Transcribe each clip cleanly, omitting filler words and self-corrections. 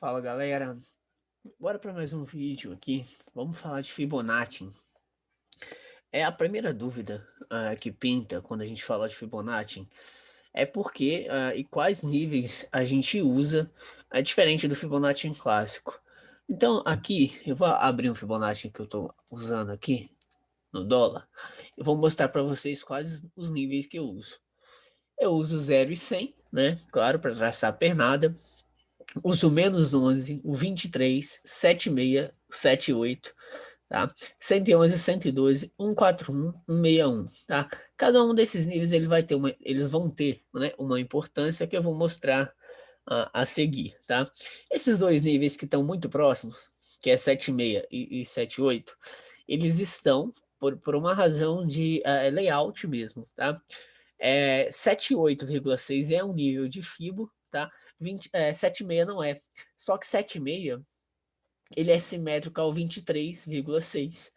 Fala galera, bora para mais um vídeo aqui. Vamos falar de Fibonacci. É a primeira dúvida que pinta quando a gente fala de Fibonacci é porque e quais níveis a gente usa diferente do Fibonacci clássico. Então aqui eu vou abrir um Fibonacci que eu estou usando aqui no dólar. Eu vou mostrar para vocês quais os níveis que eu uso. Eu uso 0 e 100, né? Claro, para traçar a pernada. Uso menos 11, o 23, 76, 78, tá? 111, 112, 141, 161, tá? Cada um desses níveis eles vão ter, né, uma importância que eu vou mostrar a seguir, tá? Esses dois níveis que estão muito próximos, que é 76 e 78, eles estão por uma razão de layout mesmo, tá? 78,6 é um nível de Fibo, tá? 76 não é. Só que 76 ele é simétrico ao 23,6,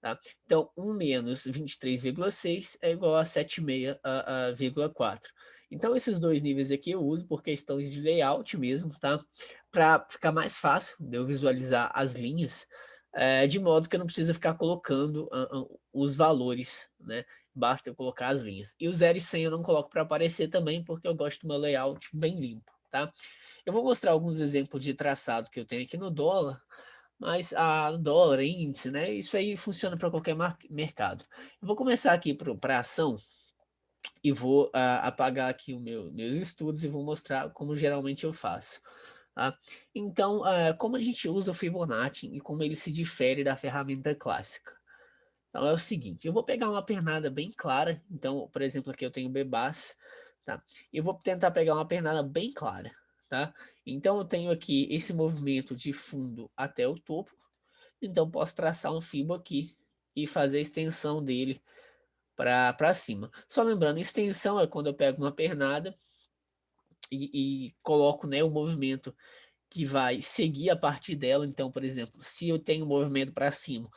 tá? Então, 1 menos 23,6 é igual a 76,4. Então, esses dois níveis aqui eu uso por questões de layout mesmo, tá? Para ficar mais fácil de eu visualizar as linhas, de modo que eu não preciso ficar colocando os valores, né? Basta eu colocar as linhas. E o 0 e 100 eu não coloco para aparecer também, porque eu gosto do meu layout bem limpo, tá? Eu vou mostrar alguns exemplos de traçado que eu tenho aqui no dólar, mas no dólar, índice, né? Isso aí funciona para qualquer mercado. Eu vou começar aqui para ação e vou apagar aqui meus estudos e vou mostrar como geralmente eu faço. Tá? Então, como a gente usa o Fibonacci e como ele se difere da ferramenta clássica. Então é o seguinte, eu vou pegar uma pernada bem clara. Então, por exemplo, aqui eu tenho Bebas, tá? Eu vou tentar pegar uma pernada bem clara, tá? Então eu tenho aqui esse movimento de fundo até o topo. Então posso traçar um fibo aqui e fazer a extensão dele para cima. Só lembrando, extensão é quando eu pego uma pernada e coloco, né, o movimento que vai seguir a partir dela. Então, por exemplo, se eu tenho um movimento para cima,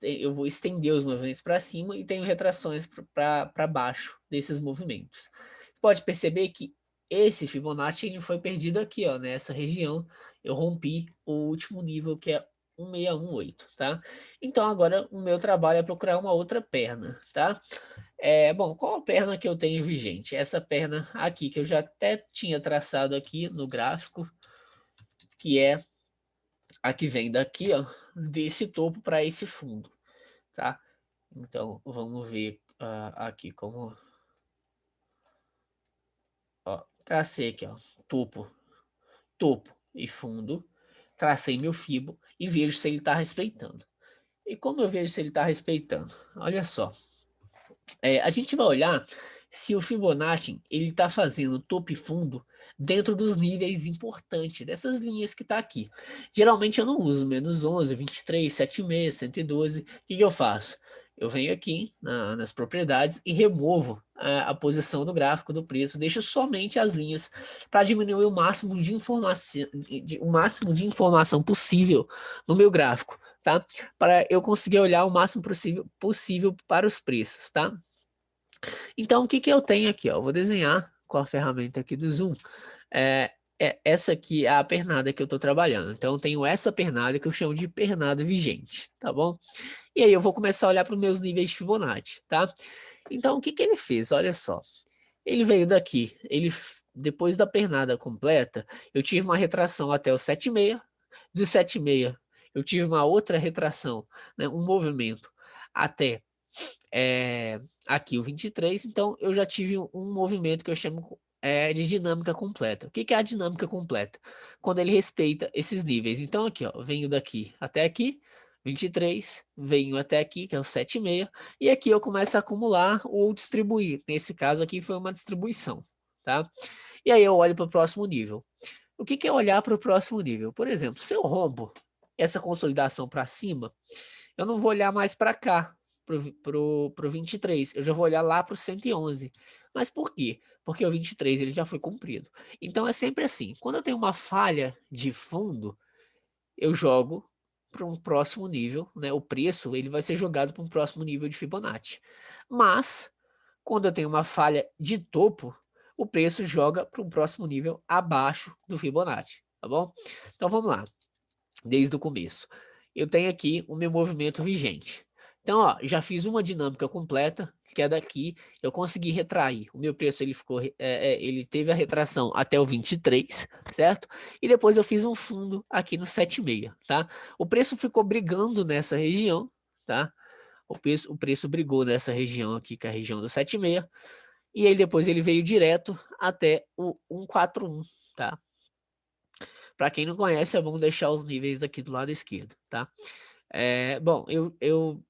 eu vou estender os movimentos para cima e tenho retrações para baixo desses movimentos. Você pode perceber que esse Fibonacci ele foi perdido aqui, ó, nessa região. Eu rompi o último nível que é 1618, tá? Então agora o meu trabalho é procurar uma outra perna, tá? Bom, qual a perna que eu tenho vigente? Essa perna aqui que eu já até tinha traçado aqui no gráfico, que é a que vem daqui, ó, desse topo para esse fundo, tá? Então, vamos ver aqui como, ó, tracei aqui, ó, topo, topo e fundo, tracei meu fibo e vejo se ele está respeitando. E como eu vejo se ele está respeitando? Olha só, a gente vai olhar se o Fibonacci ele está fazendo topo e fundo dentro dos níveis importantes dessas linhas que está aqui. Geralmente eu não uso menos 11, 23, 76, 112. O que eu faço? Eu venho aqui nas propriedades e removo a posição do gráfico do preço, deixo somente as linhas para diminuir o máximo de informação possível no meu gráfico, tá? Para eu conseguir olhar o máximo possível para os preços, tá? Então, o que que eu tenho aqui, ó? Eu vou desenhar com a ferramenta aqui do Zoom. Essa aqui é a pernada que eu estou trabalhando. Então, eu tenho essa pernada que eu chamo de pernada vigente, tá bom? E aí eu vou começar a olhar para os meus níveis de Fibonacci, tá? Então, o que que ele fez? Olha só. Ele veio daqui. Depois da pernada completa, eu tive uma retração até o 7,6. Do 7,6, eu tive uma outra retração, né? Um movimento até aqui o 23, então eu já tive um movimento que eu chamo de dinâmica completa. O que que é a dinâmica completa? Quando ele respeita esses níveis. Então aqui, ó, eu venho daqui até aqui, 23, venho até aqui, que é o 7,6, e aqui eu começo a acumular ou distribuir. Nesse caso aqui foi uma distribuição, tá? E aí eu olho para o próximo nível. O que que é olhar para o próximo nível? Por exemplo, se eu rompo essa consolidação para cima, eu não vou olhar mais para cá, pro 23, eu já vou olhar lá pro 111. Mas por quê? Porque o 23 ele já foi cumprido. Então é sempre assim, quando eu tenho uma falha de fundo, eu jogo para um próximo nível, né? O preço ele vai ser jogado para um próximo nível de Fibonacci. Mas quando eu tenho uma falha de topo, o preço joga para um próximo nível abaixo do Fibonacci. tá bom? Então vamos lá, desde o começo. Eu tenho aqui o meu movimento vigente. Então, ó, já fiz uma dinâmica completa, que é daqui, eu consegui retrair. O meu preço ele ficou, ele teve a retração até o 23, certo? E depois eu fiz um fundo aqui no 7,6, tá? O preço ficou brigando nessa região, tá? O preço brigou nessa região aqui, que é a região do 7,6, e aí depois ele veio direto até o 141, tá? Para quem não conhece, é bom deixar os níveis aqui do lado esquerdo, tá? Bom, eu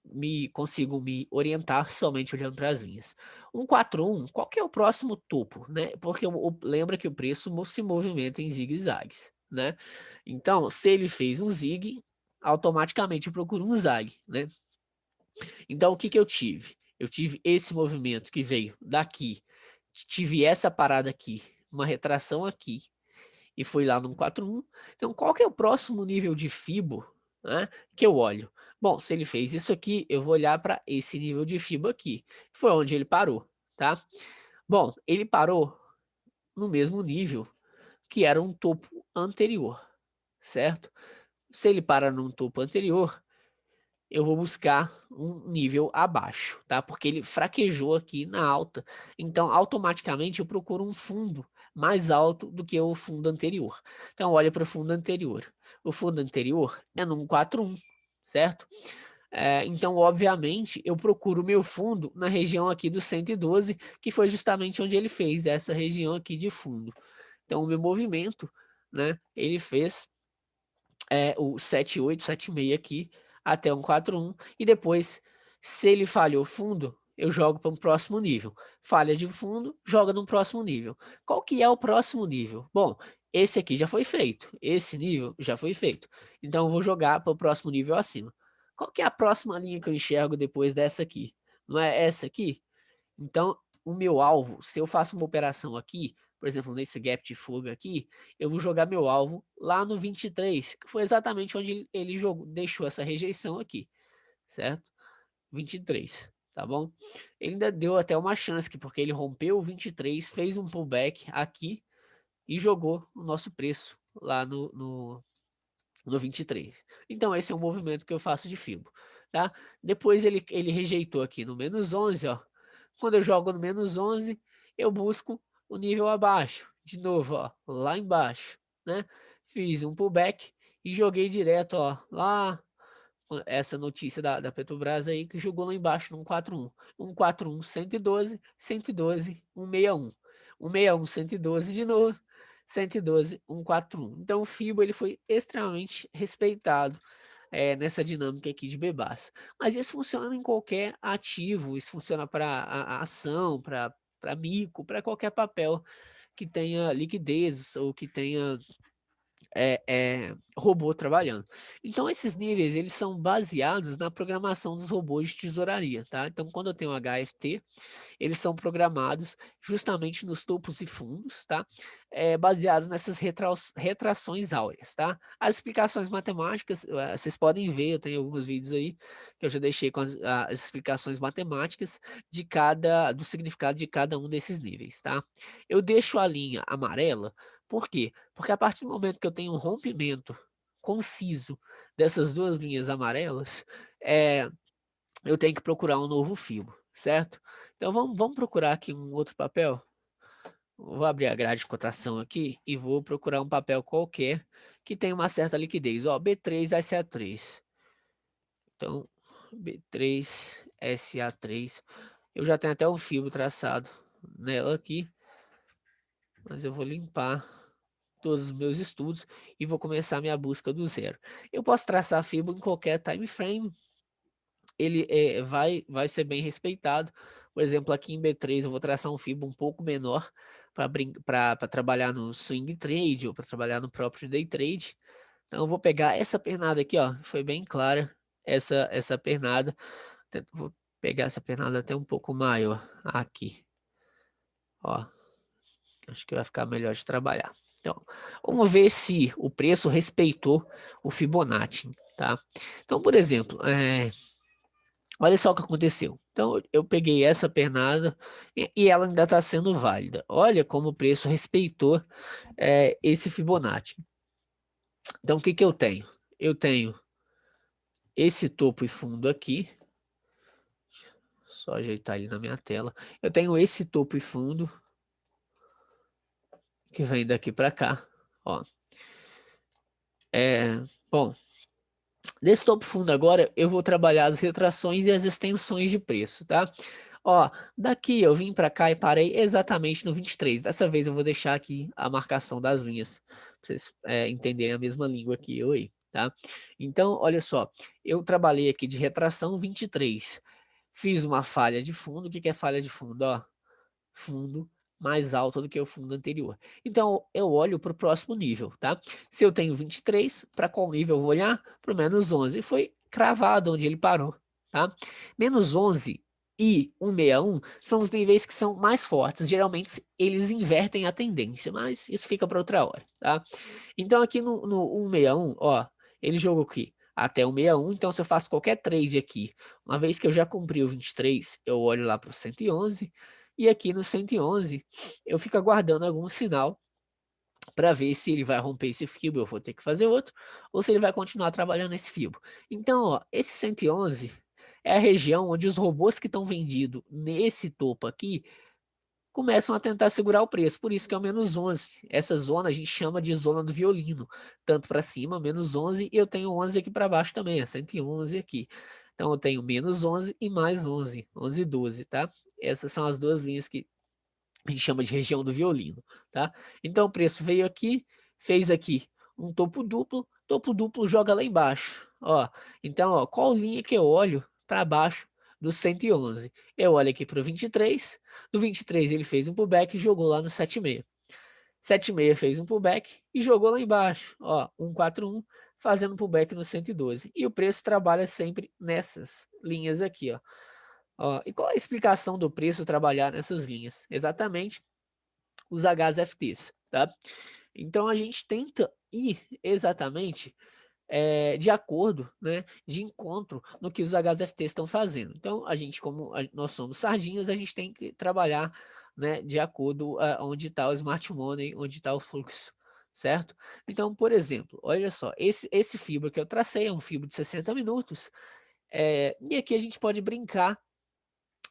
consigo me orientar somente olhando para as linhas. 141, qual que é o próximo topo, né? Porque lembra que o preço se movimenta em zigue-zagues, né? Então, se ele fez um zigue, automaticamente eu procuro um zague, né? Então, o que que eu tive? Eu tive esse movimento que veio daqui, tive essa parada aqui, uma retração aqui, e foi lá no 141. Então, qual que é o próximo nível de Fibo, né, que eu olho? Bom, se ele fez isso aqui, eu vou olhar para esse nível de Fibo aqui. Foi onde ele parou, tá? Bom, ele parou no mesmo nível que era um topo anterior, certo? Se ele para num topo anterior, eu vou buscar um nível abaixo, tá? Porque ele fraquejou aqui na alta. Então, automaticamente, eu procuro um fundo mais alto do que o fundo anterior. Então, olha para o fundo anterior. O fundo anterior é no 141, certo? Então, obviamente, eu procuro o meu fundo na região aqui do 112, que foi justamente onde ele fez essa região aqui de fundo. Então, o meu movimento, né, ele fez o 78, 76 aqui até um 41 e depois, se ele falhou fundo, eu jogo para um próximo nível. Falha de fundo, joga no próximo nível. Qual que é o próximo nível? Bom, esse aqui já foi feito, esse nível já foi feito. Então eu vou jogar para o próximo nível acima. Qual que é a próxima linha que eu enxergo depois dessa aqui? Não é essa aqui? Então, o meu alvo, se eu faço uma operação aqui, por exemplo, nesse gap de fuga aqui, eu vou jogar meu alvo lá no 23, que foi exatamente onde ele jogou, deixou essa rejeição aqui, certo? 23, tá bom? Ele ainda deu até uma chance, porque ele rompeu o 23, fez um pullback aqui e jogou o nosso preço lá no 23. Então, esse é um movimento que eu faço de Fibo, tá? Depois ele rejeitou aqui no -11, ó. Quando eu jogo no -11, eu busco o nível abaixo. De novo, ó, lá embaixo, né? Fiz um pullback e joguei direto, ó, lá. Essa notícia da Petrobras aí que jogou lá embaixo no 141. 141, 112, 112, 161. 161, 112 de novo. 112, 141. Então o FIBO ele foi extremamente respeitado nessa dinâmica aqui de Bebas. Mas isso funciona em qualquer ativo, isso funciona para ação, para mico, para qualquer papel que tenha liquidez ou que tenha robô trabalhando. Então esses níveis eles são baseados na programação dos robôs de tesouraria, tá? Então quando eu tenho HFT, eles são programados justamente nos topos e fundos, tá? Baseados nessas retrações áureas, tá? As explicações matemáticas, vocês podem ver, eu tenho alguns vídeos aí que eu já deixei com as explicações matemáticas do significado de cada um desses níveis, tá? Eu deixo a linha amarela, por quê? Porque a partir do momento que eu tenho um rompimento conciso dessas duas linhas amarelas, eu tenho que procurar um novo fio, certo? Então vamos procurar aqui um outro papel. Vou abrir a grade de cotação aqui e vou procurar um papel qualquer que tenha uma certa liquidez. Ó, B3SA3. Então, B3SA3. Eu já tenho até um fio traçado nela aqui, mas eu vou limpar todos os meus estudos e vou começar a minha busca do zero. Eu posso traçar FIBO em qualquer time frame, ele vai ser bem respeitado. Por exemplo, aqui em B3 eu vou traçar um FIBO um pouco menor para trabalhar no swing trade ou para trabalhar no próprio day trade. Então eu vou pegar essa pernada aqui, ó, foi bem clara essa pernada. Vou pegar essa pernada até um pouco maior aqui, ó. Acho que vai ficar melhor de trabalhar. Então, vamos ver se o preço respeitou o Fibonacci, tá? Então, por exemplo, olha só o que aconteceu. Então, eu peguei essa pernada e ela ainda está sendo válida. Olha como o preço respeitou esse Fibonacci. Então, o que que eu tenho? Eu tenho esse topo e fundo aqui. Só ajeitar ele na minha tela. Eu tenho esse topo e fundo que vem daqui para cá. Ó. Bom, nesse topo e fundo agora eu vou trabalhar as retrações e as extensões de preço, tá? Ó, daqui eu vim para cá e parei exatamente no 23. Dessa vez eu vou deixar aqui a marcação das linhas, para vocês entenderem a mesma língua que eu aí, tá? Então, olha só, eu trabalhei aqui de retração 23. Fiz uma falha de fundo. O que que é falha de fundo? Ó, fundo mais alta do que o fundo anterior. Então, eu olho para o próximo nível, tá? Se eu tenho 23, para qual nível eu vou olhar? Para o menos 11. Foi cravado onde ele parou, tá? Menos 11 e 161 são os níveis que são mais fortes. Geralmente, eles invertem a tendência, mas isso fica para outra hora, tá? Então, aqui no 161, ó, ele jogou aqui até o 161. Então, se eu faço qualquer trade aqui, uma vez que eu já cumpri o 23, eu olho lá para o 111. E aqui no 111, eu fico aguardando algum sinal para ver se ele vai romper esse fibro, eu vou ter que fazer outro, ou se ele vai continuar trabalhando esse fibro. Então, ó, esse 111 é a região onde os robôs que estão vendidos nesse topo aqui começam a tentar segurar o preço, por isso que é o menos 11. Essa zona a gente chama de zona do violino, tanto para cima, menos 11, e eu tenho 11 aqui para baixo também, é 111 aqui. Então eu tenho menos 11 e mais 11, 11 e 12, tá? Essas são as duas linhas que a gente chama de região do violino, tá? Então o preço veio aqui, fez aqui um topo duplo joga lá embaixo, ó. Então, ó, qual linha que eu olho para baixo do 111? Eu olho aqui para o 23, do 23 ele fez um pullback e jogou lá no 76. 76 fez um pullback e jogou lá embaixo, ó, 141 fazendo pullback no 112. E o preço trabalha sempre nessas linhas aqui, ó. Ó, e qual a explicação do preço trabalhar nessas linhas? Exatamente os HFTs, tá? Então a gente tenta ir exatamente de acordo, né, de encontro no que os HFTs estão fazendo. Então a gente, como nós somos sardinhas, a gente tem que trabalhar, né, de acordo onde está o smart money, onde está o fluxo, certo? Então, por exemplo, olha só, esse fibra que eu tracei é um fibra de 60 minutos, e aqui a gente pode brincar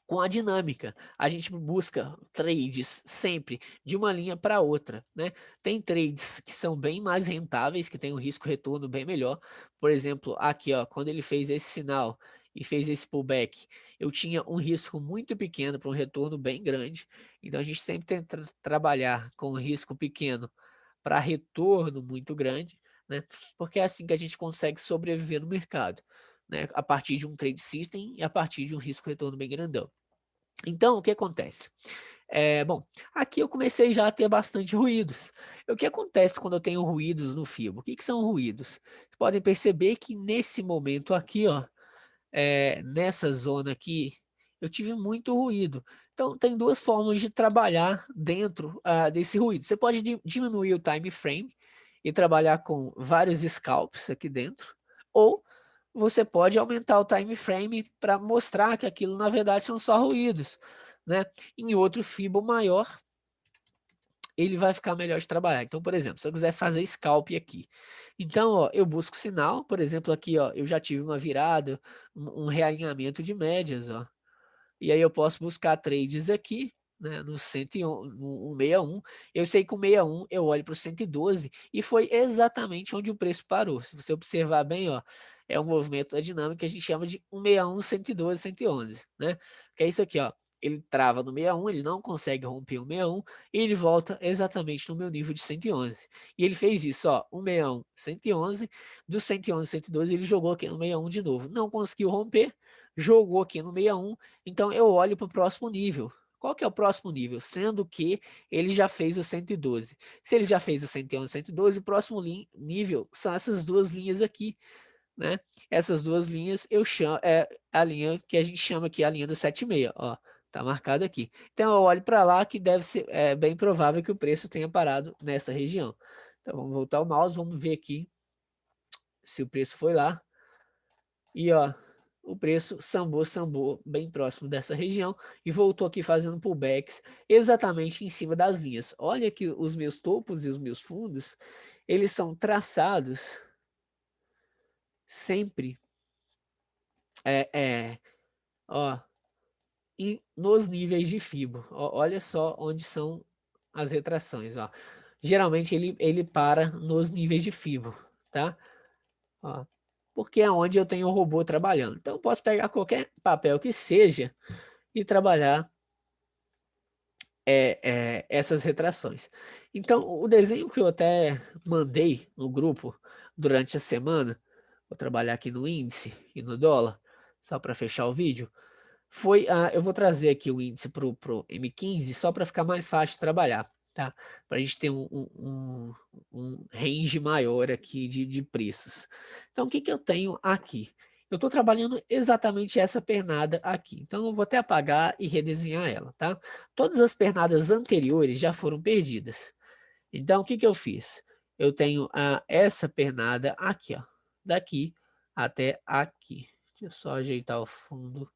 com a dinâmica. A gente busca trades sempre de uma linha para outra, né? Tem trades que são bem mais rentáveis, que tem um risco-retorno bem melhor. Por exemplo, aqui, ó, quando ele fez esse sinal e fez esse pullback, eu tinha um risco muito pequeno para um retorno bem grande. Então a gente sempre tenta trabalhar com um risco pequeno para retorno muito grande, né? Porque é assim que a gente consegue sobreviver no mercado, né? A partir de um trade system e a partir de um risco-retorno bem grandão. Então, o que acontece? Bom, aqui eu comecei já a ter bastante ruídos. O que acontece quando eu tenho ruídos no fibro? O que são ruídos? Vocês podem perceber que nesse momento aqui, ó, nessa zona aqui, eu tive muito ruído. Então, tem duas formas de trabalhar dentro desse ruído. Você pode diminuir o time frame e trabalhar com vários scalps aqui dentro, ou você pode aumentar o time frame para mostrar que aquilo na verdade são só ruídos, né? Em outro fibro maior, ele vai ficar melhor de trabalhar. Então, por exemplo, se eu quisesse fazer scalp aqui, então, ó, eu busco sinal, por exemplo, aqui, ó, eu já tive uma virada, um realinhamento de médias, ó. E aí eu posso buscar trades aqui, né, no 101, no 161. Eu sei que o 61 eu olho para o 112 e foi exatamente onde o preço parou. Se você observar bem, ó, é um movimento da dinâmica que a gente chama de 161, 112, 111, né? Que é isso aqui, ó. Ele trava no 61, ele não consegue romper o 61 e ele volta exatamente no meu nível de 111. E ele fez isso, ó, 161, 111, do 111, 112 ele jogou aqui no 61 de novo. Não conseguiu romper, jogou aqui no 61. Então eu olho para o próximo nível. Qual que é o próximo nível? Sendo que ele já fez o 112. Se ele já fez o 111 e 112, o próximo nível são essas duas linhas aqui, né? Essas duas linhas eu chamo, é a linha que a gente chama aqui, a linha do 76, ó. Tá marcado aqui. Então eu olho para lá que deve ser bem provável que o preço tenha parado nessa região. Então vamos voltar o mouse, vamos ver aqui se o preço foi lá. E ó, o preço sambou bem próximo dessa região e voltou aqui fazendo pullbacks exatamente em cima das linhas. Olha que os meus topos e os meus fundos, eles são traçados sempre ó, nos níveis de Fibo. Olha só onde são as retrações, ó. Geralmente ele para nos níveis de Fibo, tá? Ó, porque é onde eu tenho o robô trabalhando. Então eu posso pegar qualquer papel que seja e trabalhar essas retrações. Então o desenho que eu até mandei no grupo durante a semana, vou trabalhar aqui no índice e no dólar, só para fechar o vídeo, foi, eu vou trazer aqui o índice pro M15 só para ficar mais fácil de trabalhar, tá? Para a gente ter um range maior aqui de preços. Então, o que que eu tenho aqui? Eu estou trabalhando exatamente essa pernada aqui. Então, eu vou até apagar e redesenhar ela, tá? Todas as pernadas anteriores já foram perdidas. Então, o que que eu fiz? Eu tenho essa pernada aqui, ó. Daqui até aqui. Deixa eu só ajeitar o fundo.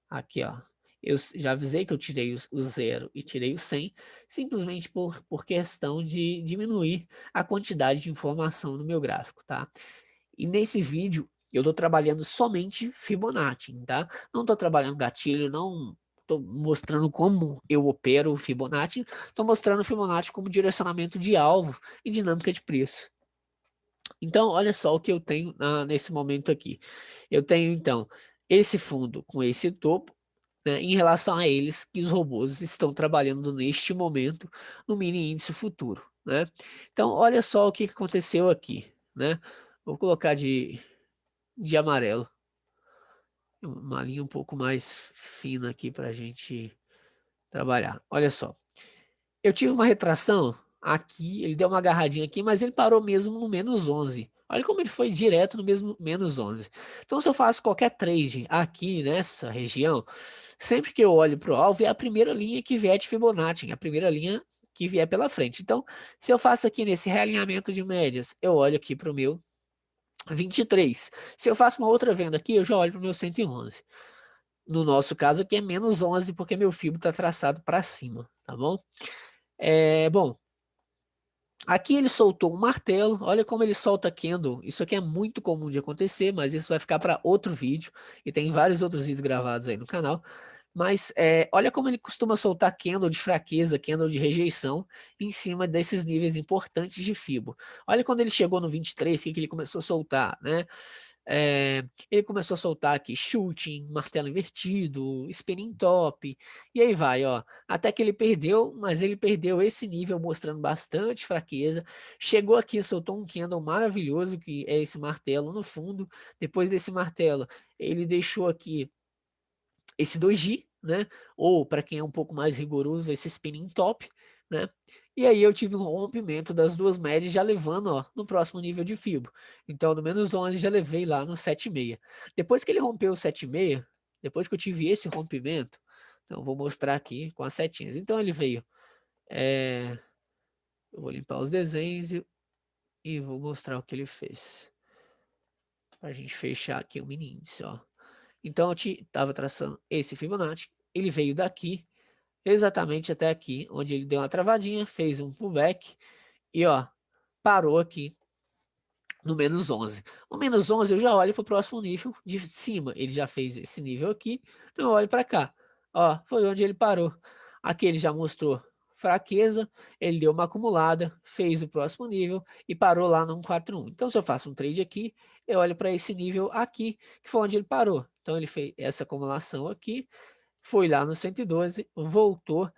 Aqui, ó. Eu já avisei que eu tirei o 0 e tirei o 100, simplesmente por questão de diminuir a quantidade de informação no meu gráfico, tá? E nesse vídeo, eu tô trabalhando somente Fibonacci, tá? Não tô trabalhando gatilho, não tô mostrando como eu opero o Fibonacci, tô mostrando o Fibonacci como direcionamento de alvo e dinâmica de preço. Então, olha só o que eu tenho nesse momento aqui. Eu tenho, então, esse fundo com esse topo, né, em relação a eles que os robôs estão trabalhando neste momento no mini índice futuro, né? Então, olha só o que aconteceu aqui, né? Vou colocar de amarelo, uma linha um pouco mais fina aqui para a gente trabalhar. Olha só, eu tive uma retração aqui, ele deu uma agarradinha aqui, mas ele parou mesmo no -11. Olha como ele foi direto no mesmo -11. Então, se eu faço qualquer trade aqui nessa região, sempre que eu olho para o alvo, é a primeira linha que vier de Fibonacci, a primeira linha que vier pela frente. Então, se eu faço aqui nesse realinhamento de médias, eu olho aqui para o meu 23. Se eu faço uma outra venda aqui, eu já olho para o meu 111. No nosso caso aqui é -11, porque meu Fibo está traçado para cima, tá bom? Bom, aqui ele soltou um martelo, olha como ele solta candle, isso aqui é muito comum de acontecer, mas isso vai ficar para outro vídeo, e tem vários outros vídeos gravados aí no canal, mas olha como ele costuma soltar candle de fraqueza, candle de rejeição, em cima desses níveis importantes de Fibo. Olha quando ele chegou no 23, o que ele começou a soltar, né? Ele começou a soltar aqui shooting, martelo invertido, spinning top, e aí vai, ó, até que ele perdeu, mas ele perdeu esse nível mostrando bastante fraqueza, chegou aqui, soltou um candle maravilhoso, que é esse martelo no fundo, depois desse martelo, ele deixou aqui esse doji, né, ou para quem é um pouco mais rigoroso, esse spinning top, né, e aí eu tive um rompimento das duas médias já levando, ó, no próximo nível de Fibo. Então, do -11 já levei lá no 7,6. Depois que ele rompeu o 7,6, depois que eu tive esse rompimento, então vou mostrar aqui com as setinhas. Então ele veio, eu vou limpar os desenhos e vou mostrar o que ele fez. Para a gente fechar aqui o mini índice, ó. Então eu estava traçando esse Fibonacci, ele veio daqui, exatamente até aqui, onde ele deu uma travadinha, fez um pullback e ó, parou aqui no -11. No -11 eu já olho para o próximo nível de cima, ele já fez esse nível aqui, então eu olho para cá, ó, foi onde ele parou. Aqui ele já mostrou fraqueza, ele deu uma acumulada, fez o próximo nível e parou lá no 141. Então se eu faço um trade aqui, eu olho para esse nível aqui, que foi onde ele parou. Então ele fez essa acumulação aqui, foi lá no 112, voltou,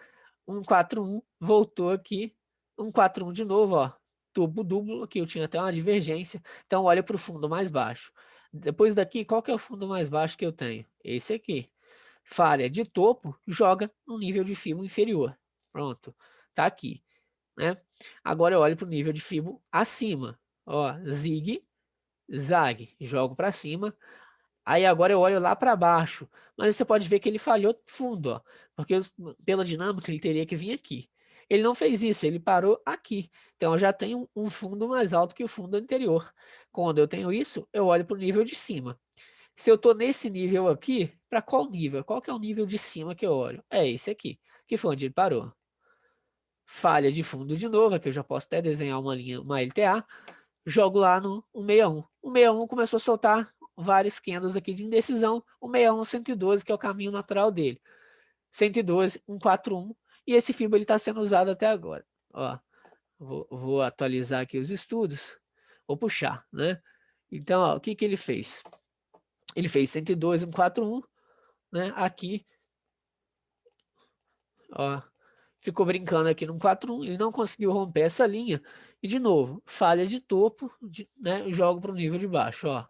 141, voltou aqui, 141 de novo, ó, tubo duplo, aqui eu tinha até uma divergência, então olha para o fundo mais baixo. Depois daqui, qual que é o fundo mais baixo que eu tenho? Esse aqui. Falha de topo, joga no nível de Fibo inferior. Pronto, tá aqui, né? Agora eu olho para o nível de Fibo acima, ó, zig, zag, jogo para cima. Aí agora eu olho lá para baixo, mas você pode ver que ele falhou fundo, ó, porque pela dinâmica ele teria que vir aqui. Ele não fez isso, ele parou aqui. Então eu já tenho um fundo mais alto que o fundo anterior. Quando eu tenho isso, eu olho para o nível de cima. Se eu estou nesse nível aqui, para qual nível? Qual que é o nível de cima que eu olho? É esse aqui, que foi onde ele parou. Falha de fundo de novo, aqui eu já posso até desenhar uma linha, uma LTA, jogo lá no 161. O 161 começou a soltar vários candles aqui de indecisão, o 61, 112, que é o caminho natural dele. 112, 141, e esse FIBO ele está sendo usado até agora. Ó, vou atualizar aqui os estudos, vou puxar, né? Então, ó, o que que ele fez? Ele fez 112, 141, né? Aqui, ó, ficou brincando aqui no 141, ele não conseguiu romper essa linha, e de novo, falha de topo, né? Jogo para o nível de baixo, ó.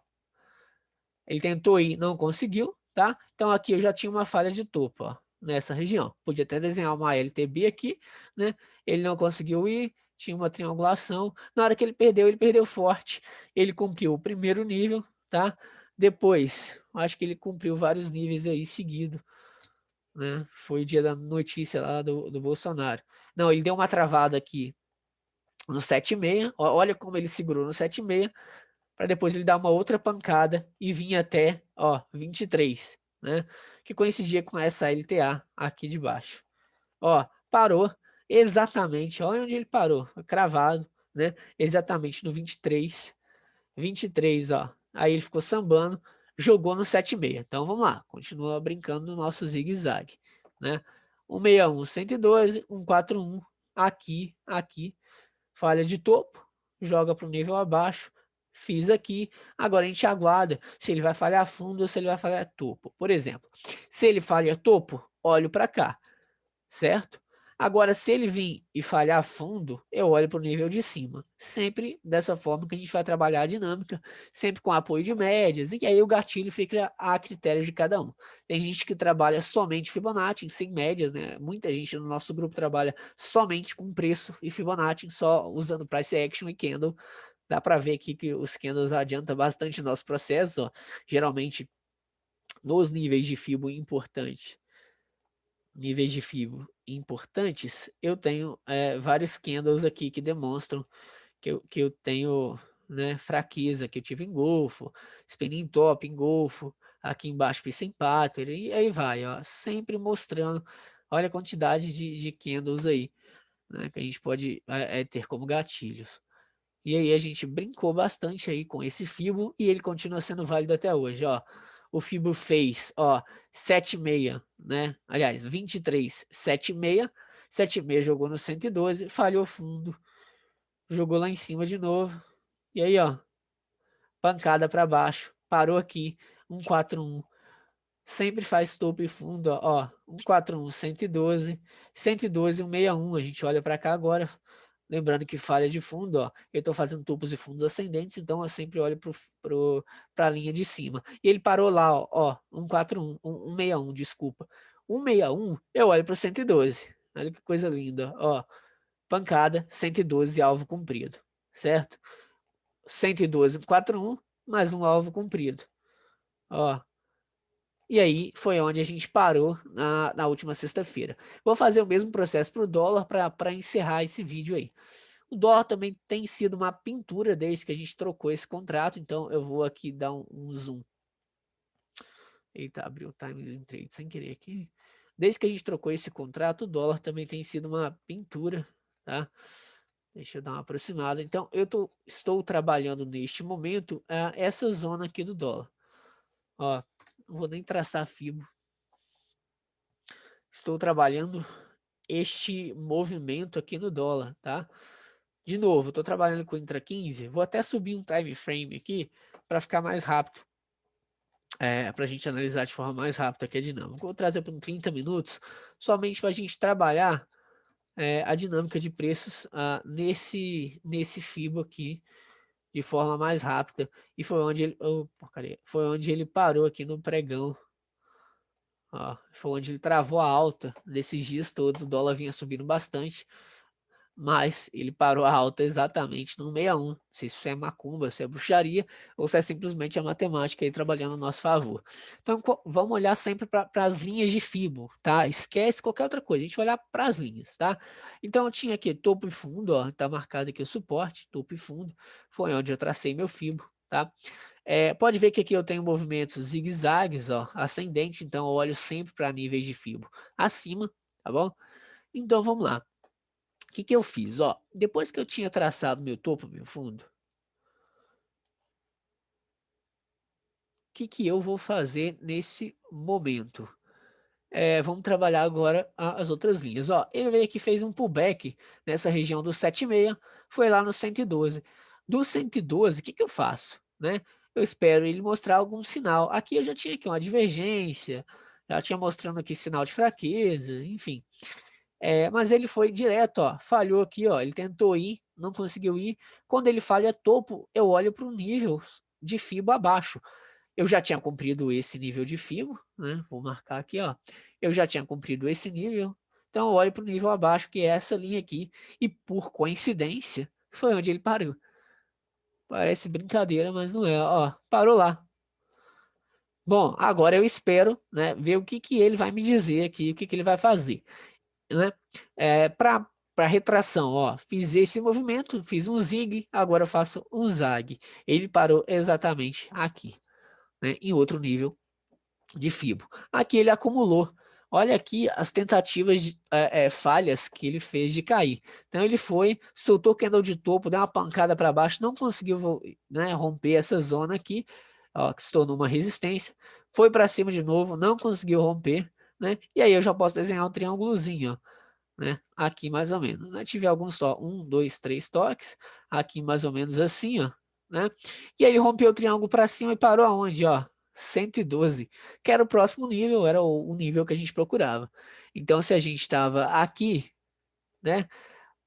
Ele tentou ir, não conseguiu, tá? Então aqui eu já tinha uma falha de topo, ó, nessa região. Podia até desenhar uma LTB aqui, né? Ele não conseguiu ir, tinha uma triangulação. Na hora que ele perdeu forte. Ele cumpriu o primeiro nível, tá? Depois, acho que ele cumpriu vários níveis aí seguido, né? Foi o dia da notícia lá do Bolsonaro. Não, ele deu uma travada aqui no 7,6. Olha como ele segurou no 7,6 para depois ele dar uma outra pancada e vir até, ó, 23, né? Que coincidia com essa LTA aqui de baixo. Ó, parou exatamente, olha onde ele parou, cravado, né? Exatamente no 23, 23, ó. Aí ele ficou sambando, jogou no 7,6. Então vamos lá, continua brincando no nosso zigue-zague, né? 161, 112, 141, aqui, falha de topo, joga para o nível abaixo, fiz aqui, agora a gente aguarda se ele vai falhar fundo ou se ele vai falhar topo. Por exemplo, se ele falha topo, olho para cá, certo? Agora, se ele vir e falhar fundo, eu olho para o nível de cima. Sempre dessa forma que a gente vai trabalhar a dinâmica, sempre com apoio de médias, e aí o gatilho fica a critério de cada um. Tem gente que trabalha somente Fibonacci, sem médias, né? Muita gente no nosso grupo trabalha somente com preço e Fibonacci, só usando Price Action e Candle. Dá para ver aqui que os candles adiantam bastante o nosso processo, ó. Geralmente nos níveis de Fibo importante, níveis de Fibo importantes, eu tenho vários candles aqui que demonstram que eu tenho, né, fraqueza, que eu tive engolfo, spinning top, engolfo, aqui embaixo Pissing Pattern, e aí vai, ó, sempre mostrando, olha a quantidade de candles aí, né, que a gente pode ter como gatilhos. E aí a gente brincou bastante aí com esse Fibo e ele continua sendo válido até hoje, ó. O Fibo fez, ó, 7,6, né? Aliás, 23, 7,6. 7,6 jogou no 112, falhou fundo, jogou lá em cima de novo. E aí, ó, pancada para baixo, parou aqui, 141. Sempre faz topo e fundo, ó, 141, 112, 112, 161. A gente olha para cá agora, lembrando que falha de fundo, ó, eu estou fazendo topos e fundos ascendentes, então eu sempre olho para a linha de cima. E ele parou lá, ó, 141, 161, desculpa. 161, eu olho para o 112. Olha que coisa linda, ó. Pancada, 112, alvo cumprido, certo? 112, 141, mais um alvo cumprido, ó. E aí foi onde a gente parou na última sexta-feira. Vou fazer o mesmo processo para o dólar para encerrar esse vídeo aí. O dólar também tem sido uma pintura desde que a gente trocou esse contrato, então eu vou aqui dar um zoom. Eita, abriu o Times in Trade sem querer aqui. Desde que a gente trocou esse contrato, o dólar também tem sido uma pintura, tá? Deixa eu dar uma aproximada. Então, estou trabalhando neste momento essa zona aqui do dólar. Ó, não vou nem traçar FIBO. Estou trabalhando este movimento aqui no dólar, tá? De novo, estou trabalhando com intra 15, vou até subir um time frame aqui para ficar mais rápido, para a gente analisar de forma mais rápida aqui a dinâmica. Vou trazer para 30 minutos, somente para a gente trabalhar a dinâmica de preços nesse FIBO aqui de forma mais rápida. E foi onde ele, foi onde ele parou aqui no pregão. Ó, foi onde ele travou a alta desses dias todos. O dólar vinha subindo bastante, mas ele parou a alta exatamente no 61. Não sei se isso é macumba, se é bruxaria, ou se é simplesmente a matemática aí trabalhando a nosso favor. Então, vamos olhar sempre para as linhas de Fibo, tá? Esquece qualquer outra coisa, a gente vai olhar para as linhas, tá? Então, eu tinha aqui topo e fundo, ó, tá marcado aqui o suporte, topo e fundo, foi onde eu tracei meu Fibo, tá? Pode ver que aqui eu tenho movimentos zigue-zagues, ó, ascendente, então eu olho sempre para níveis de Fibo acima, tá bom? Então vamos lá. O que que eu fiz? Ó, depois que eu tinha traçado meu topo, meu fundo, o que que eu vou fazer nesse momento? Vamos trabalhar agora as outras linhas. Ó, ele veio aqui, fez um pullback nessa região do 7,6, foi lá no 112. Do 112, o que que eu faço? Né? Eu espero ele mostrar algum sinal. Aqui eu já tinha aqui uma divergência, já tinha mostrando aqui sinal de fraqueza, enfim. Mas ele foi direto, ó, falhou aqui, ó, ele tentou ir, não conseguiu ir. Quando ele falha topo, eu olho para o nível de FIBO abaixo. Eu já tinha cumprido esse nível de FIBO, né? Vou marcar aqui, ó. Eu já tinha cumprido esse nível, então eu olho para o nível abaixo, que é essa linha aqui, e por coincidência, foi onde ele parou. Parece brincadeira, mas não é, ó, parou lá. Bom, agora eu espero, né, ver o que que ele vai me dizer aqui, o que que ele vai fazer, né? Para retração, ó, fiz esse movimento, fiz um zig, agora eu faço um zag. Ele parou exatamente aqui, né, em outro nível de FIBO. Aqui ele acumulou. Olha aqui as tentativas de falhas que ele fez de cair. Então ele foi, soltou o candle de topo, deu uma pancada para baixo, não conseguiu, né, romper essa zona aqui, ó, que se tornou uma resistência. Foi para cima de novo, não conseguiu romper, né? E aí eu já posso desenhar um triângulozinho, ó, né? Aqui mais ou menos, né? Tive alguns toques, 1, 2, 3 toques, aqui mais ou menos assim, ó, né? E aí ele rompeu o triângulo para cima e parou aonde, ó? 112, que era o próximo nível, era o nível que a gente procurava. Então, se a gente estava aqui, né?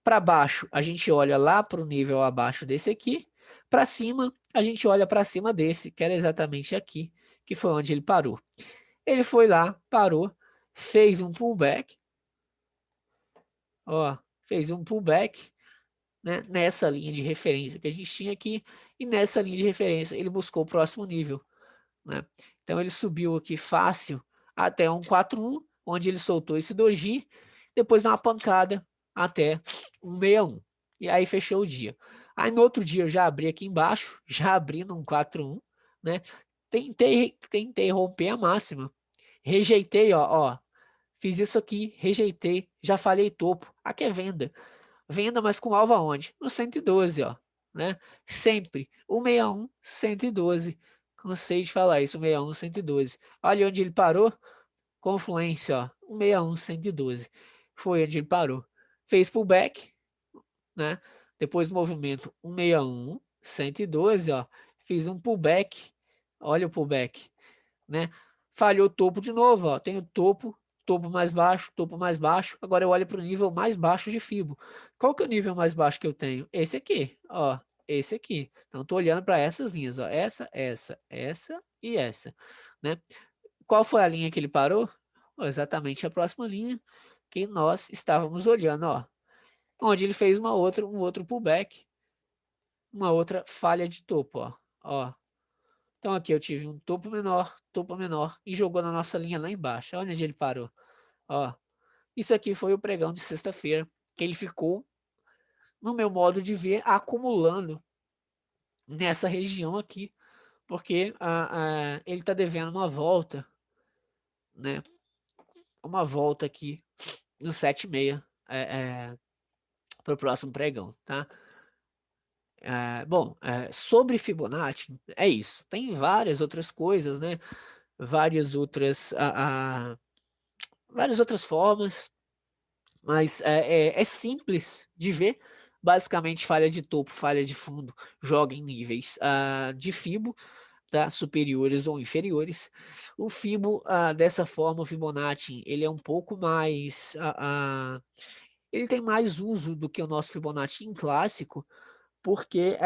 Para baixo, a gente olha lá para o nível abaixo desse aqui. Para cima, a gente olha para cima desse, que era exatamente aqui, que foi onde ele parou. Ele foi lá, parou, fez um pullback, ó, fez um pullback, né, nessa linha de referência que a gente tinha aqui, e nessa linha de referência ele buscou o próximo nível, né? Então ele subiu aqui fácil até um 4,1, onde ele soltou esse doji, depois dá uma pancada até um 61, e aí fechou o dia. Aí no outro dia eu já abri aqui embaixo, já abri num 4,1, né? Tentei romper a máxima, rejeitei, ó, fiz isso aqui, rejeitei, já falhei topo, aqui é venda. Venda, mas com alvo aonde? No 112, ó, né? Sempre. 161, 112. Cansei de falar isso, 161, 112. Olha onde ele parou. Confluência, ó, 161, 112. Foi onde ele parou. Fez pullback, né? Depois do movimento 161, 112, ó. Fiz um pullback. Olha o pullback, né? Falhou o topo de novo, ó. Tem o topo, topo mais baixo, topo mais baixo. Agora eu olho para o nível mais baixo de Fibo. Qual que é o nível mais baixo que eu tenho? Esse aqui, ó. Esse aqui. Então estou olhando para essas linhas, ó. Essa e essa, né? Qual foi a linha que ele parou? Ó, exatamente a próxima linha que nós estávamos olhando, ó. Onde ele fez um outro pullback, uma outra falha de topo, ó. Ó, então aqui eu tive um topo menor e jogou na nossa linha lá embaixo. Olha onde ele parou. Ó, isso aqui foi o pregão de sexta-feira, que ele ficou, no meu modo de ver, acumulando nessa região aqui, porque ele está devendo uma volta, né? Uma volta aqui no 7,6 para o próximo pregão, tá? Bom, sobre Fibonacci, é isso. Tem várias outras coisas, né? Várias outras várias outras formas, mas é simples de ver. Basicamente, falha de topo, falha de fundo, joga em níveis de Fibo, tá? Superiores ou inferiores. O Fibo, dessa forma, o Fibonacci, ele é um pouco mais... ele tem mais uso do que o nosso Fibonacci em clássico, porque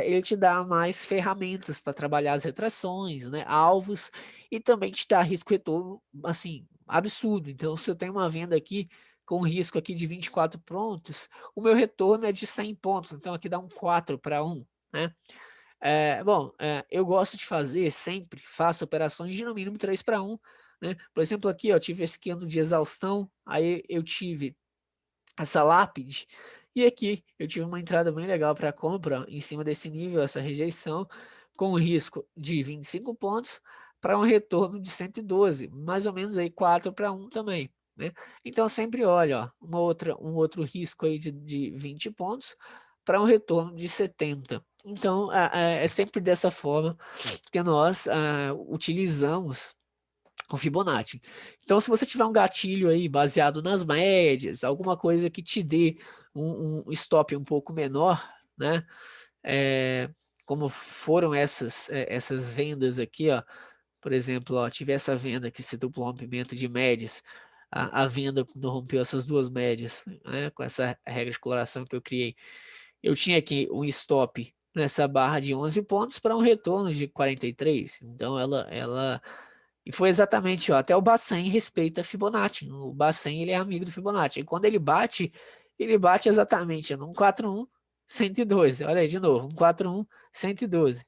ele te dá mais ferramentas para trabalhar as retrações, né, alvos, e também te dá risco retorno, assim, absurdo. Então, se eu tenho uma venda aqui com risco aqui de 24 pontos, o meu retorno é de 100 pontos, então aqui dá um 4 para 1, né? Bom, eu gosto de fazer sempre, faço operações de no mínimo 3 para 1, né? Por exemplo, aqui ó, eu tive esse ano de exaustão, aí eu tive essa lápide, e aqui eu tive uma entrada bem legal para compra em cima desse nível, essa rejeição, com um risco de 25 pontos para um retorno de 112, mais ou menos aí 4-1 também, né? Então sempre olha, ó, um outro risco aí de 20 pontos para um retorno de 70. Então é sempre dessa forma que nós utilizamos o Fibonacci. Então, se você tiver um gatilho aí baseado nas médias, alguma coisa que te dê um stop um pouco menor, né? Como foram essas vendas aqui, ó. Por exemplo, ó, tive essa venda que se duplo rompimento de médias, a venda quando rompeu essas duas médias, né? Com essa regra de coloração que eu criei, eu tinha aqui um stop nessa barra de 11 pontos para um retorno de 43. Então, e foi exatamente, ó, até o Bacen respeita Fibonacci. O Bacen, ele é amigo do Fibonacci. E quando ele bate exatamente num 4-1, 112. Olha aí de novo, um 4-1, 112.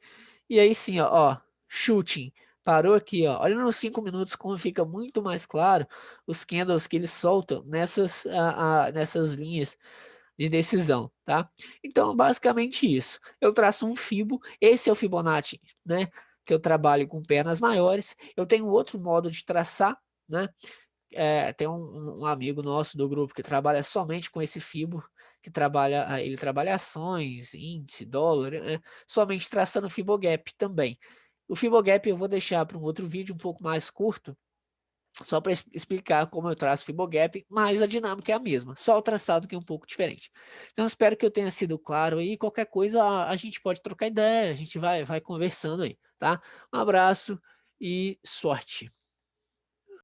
E aí sim, ó, shooting. Parou aqui, ó. Olha nos 5 minutos como fica muito mais claro os candles que eles soltam nessas linhas de decisão, tá? Então, basicamente isso. Eu traço um Fibo, esse é o Fibonacci, né? Que eu trabalho com pernas maiores. Eu tenho outro modo de traçar, né? Tem um amigo nosso do grupo que trabalha somente com esse Fibo, ele trabalha ações, índice, dólar, somente traçando Fibogap também. O Fibogap eu vou deixar para um outro vídeo um pouco mais curto, só para explicar como eu traço Fibogap, mas a dinâmica é a mesma, só o traçado que é um pouco diferente. Então espero que eu tenha sido claro aí, qualquer coisa a gente pode trocar ideia, a gente vai conversando aí, tá? Um abraço e sorte!